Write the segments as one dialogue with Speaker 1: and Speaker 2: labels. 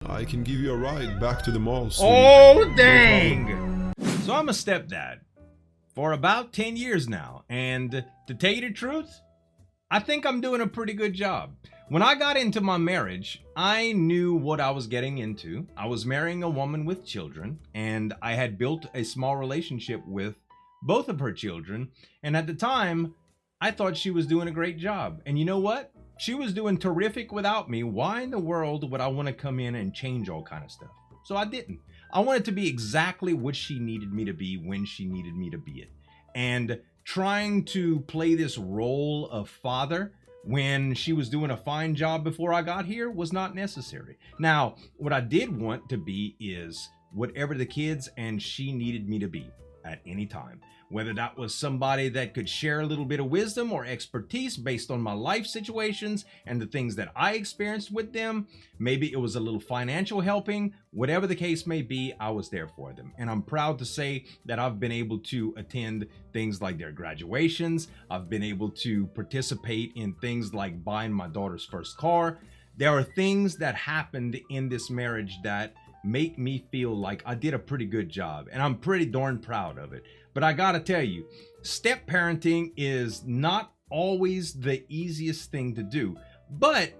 Speaker 1: I can give you a ride back to the mall, sweetie.
Speaker 2: Oh, dang! So I'm a stepdad for about 10 years now, and to tell you the truth, I think I'm doing a pretty good job. When I got into my marriage, I knew what I was getting into. I was marrying a woman with children, and I had built a small relationship with both of her children, and at the time, I thought she was doing a great job. And you know what? She was doing terrific without me. Why in the world would I want to come in and change all kind of stuff? So I didn't. I wanted to be exactly what she needed me to be when she needed me to be it. And trying to play this role of father when she was doing a fine job before I got here was not necessary. Now, what I did want to be is whatever the kids and she needed me to be at any time. Whether that was somebody that could share a little bit of wisdom or expertise based on my life situations and the things that I experienced with them. Maybe it was a little financial helping. Whatever the case may be, I was there for them. And I'm proud to say that I've been able to attend things like their graduations. I've been able to participate in things like buying my daughter's first car. There are things that happened in this marriage that make me feel like I did a pretty good job, and I'm pretty darn proud of it. But I gotta tell you, step parenting is not always the easiest thing to do, but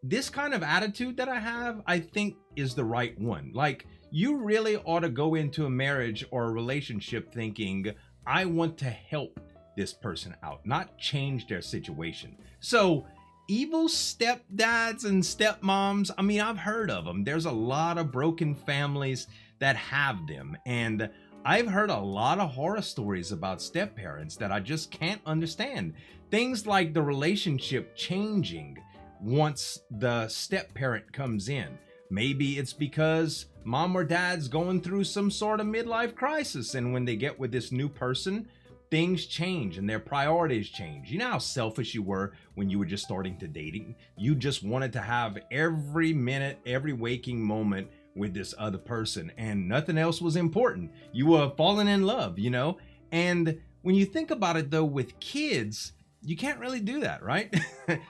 Speaker 2: this kind of attitude that I have, I think is the right one. Like, you really ought to go into a marriage or a relationship thinking, I want to help this person out, not change their situation. So evil stepdads and stepmoms, I mean, I've heard of them. There's a lot of broken families that have them. And I've heard a lot of horror stories about step parents that I just can't understand. Things like the relationship changing once the step parent comes in. Maybe it's because mom or dad's going through some sort of midlife crisis, and when they get with this new person, things change and their priorities change. You know how selfish you were when you were just starting to dating? You just wanted to have every minute, every waking moment with this other person, and nothing else was important. You were falling in love, you know? And when you think about it though, with kids, you can't really do that, right?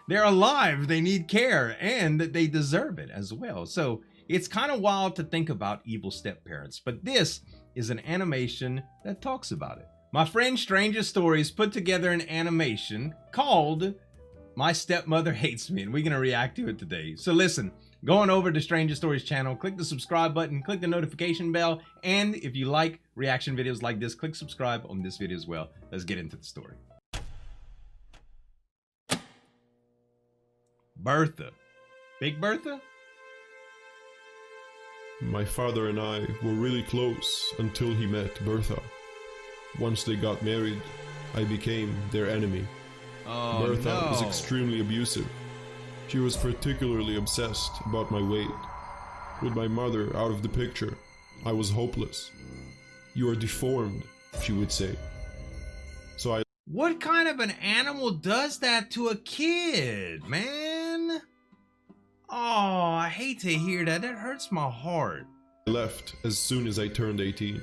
Speaker 2: They're alive, they need care, and they deserve it as well. So it's kind of wild to think about evil step parents, but this is an animation that talks about it. My friend Stranger Stories put together an animation called My Stepmother Hates Me, and we're going to react to it today. So listen, go on over to Stranger Stories channel, click the subscribe button, click the notification bell, and if you like reaction videos like this, click subscribe on this video as well. Let's get into the story. Bertha. Big Bertha?
Speaker 1: My father and I were really close until he met Bertha. Once they got married, I became their enemy.
Speaker 2: Oh,
Speaker 1: Bertha was
Speaker 2: no.
Speaker 1: extremely abusive. She was particularly obsessed about my weight. With my mother out of the picture, I was hopeless. You are deformed, she would say. So I...
Speaker 2: What kind of an animal does that to a kid, man? Oh, I hate to hear that. That hurts my heart.
Speaker 1: left as soon as I turned 18.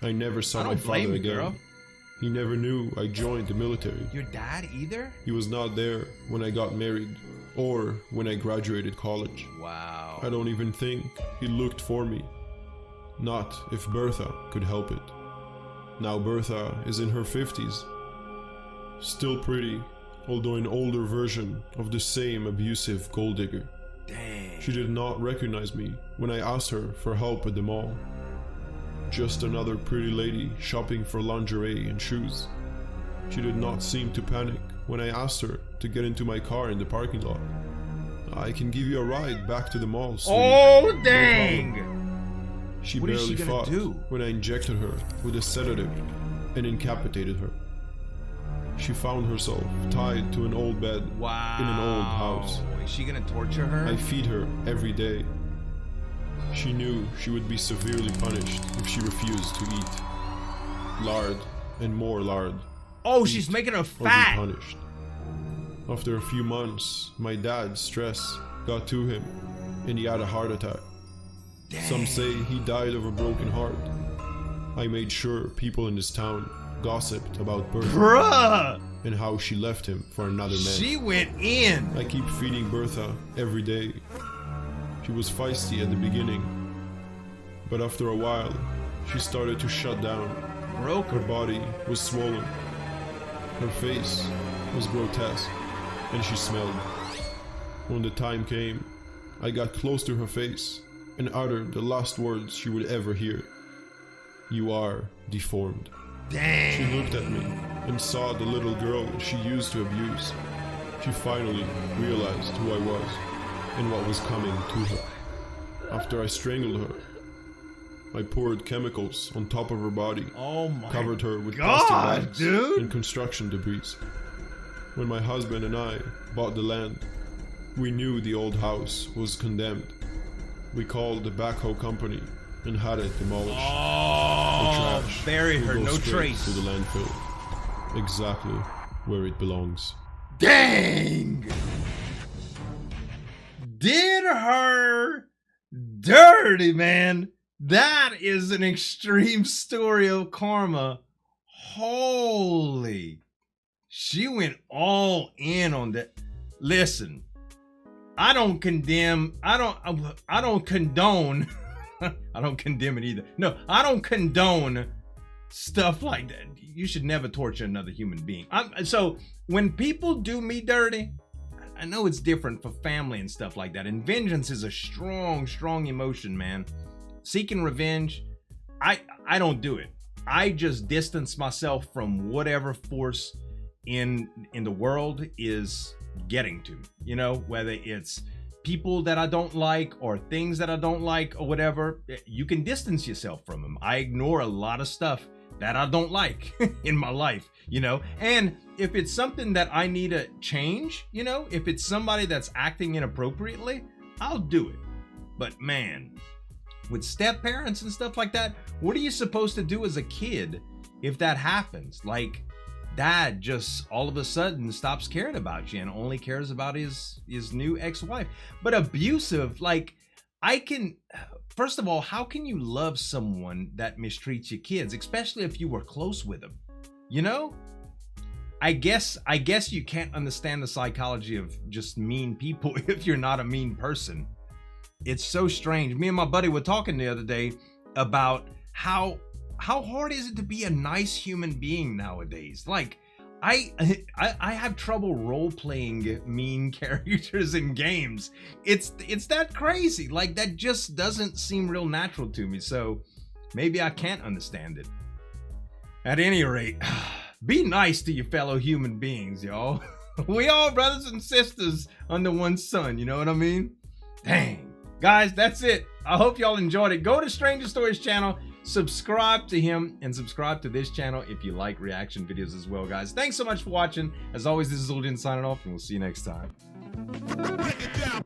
Speaker 1: I never saw my
Speaker 2: blame
Speaker 1: father
Speaker 2: you,
Speaker 1: again.
Speaker 2: girl.
Speaker 1: He never knew I joined the military.
Speaker 2: Your dad either?
Speaker 1: He was not there when I got married or when I graduated college.
Speaker 2: Wow.
Speaker 1: I don't even think he looked for me. Not if Bertha could help it. Now Bertha is in her 50s. Still pretty, although an older version of the same abusive gold digger.
Speaker 2: Dang.
Speaker 1: She did not recognize me when I asked her for help at the mall. Just another pretty lady shopping for lingerie and shoes. She did not seem to panic when I asked her to get into my car in the parking lot. I can give you a ride back to the mall, sweetie.
Speaker 2: Oh, dang!
Speaker 1: She
Speaker 2: What is
Speaker 1: barely
Speaker 2: she gonna
Speaker 1: fought
Speaker 2: do?
Speaker 1: when I injected her with a sedative and incapacitated her. She found herself tied to an old bed
Speaker 2: Wow.
Speaker 1: in an old house.
Speaker 2: Is she gonna torture her?
Speaker 1: I feed her every day. She knew she would be severely punished if she refused to eat. Lard and more lard.
Speaker 2: Oh, she's making her
Speaker 1: Or be
Speaker 2: fat!
Speaker 1: punished. After a few months, my dad's stress got to him and he had a heart attack.
Speaker 2: Dang.
Speaker 1: Some say he died of a broken heart. I made sure people in this town gossiped about Bertha
Speaker 2: Bruh!
Speaker 1: and how she left him for another man.
Speaker 2: She went in!
Speaker 1: I keep feeding Bertha every day. She was feisty at the beginning, but after a while, she started to shut down. Her body was swollen. Her face was grotesque, and she smelled. When the time came, I got close to her face and uttered the last words she would ever hear. "You are deformed."
Speaker 2: Dang.
Speaker 1: She looked at me and saw the little girl she used to abuse. She finally realized who I was and what was coming to her. After I strangled her, I poured chemicals on top of her body, covered her with plastic bags and construction debris. When my husband and I bought the land, we knew the old house was condemned. We called the backhoe company and had it demolished. The trash
Speaker 2: bury her,
Speaker 1: will go
Speaker 2: no
Speaker 1: straight
Speaker 2: trace.
Speaker 1: to the landfill, exactly where it belongs.
Speaker 2: Dang! Did her dirty, man. That is an extreme story of karma. Holy. She went all in on that. Listen, I don't condemn, I don't condone, I don't condemn it either. No, I don't condone stuff like that. You should never torture another human being. So when people do me dirty, I know it's different for family and stuff like that. And vengeance is a strong, strong emotion, man. Seeking revenge, I don't do it. I just distance myself from whatever force in the world is getting to, you know, whether it's people that I don't like or things that I don't like or whatever. You can distance yourself from them. I ignore a lot of stuff that I don't like in my life, you know, and if it's something that I need to change, you know, if it's somebody that's acting inappropriately, I'll do it. But man, with step parents and stuff like that, what are you supposed to do as a kid if that happens? Like, dad just all of a sudden stops caring about you and only cares about his new ex-wife. But abusive, like, first of all, how can you love someone that mistreats your kids, especially if you were close with them? You know? I guess you can't understand the psychology of just mean people if you're not a mean person. It's so strange. Me and my buddy were talking the other day about how hard is it to be a nice human being nowadays? Like, I have trouble role-playing mean characters in games. It's that crazy. Like, that just doesn't seem real natural to me. So maybe I can't understand it. At any rate, be nice to your fellow human beings, y'all. We all brothers and sisters under one sun, you know what I mean? Dang. Guys, that's it. I hope y'all enjoyed it. Go to Stranger Stories channel, subscribe to him, and subscribe to this channel if you like reaction videos as well, guys. Thanks so much for watching. As always, this is Zueljin signing off, and we'll see you next time.
Speaker 3: Break it down.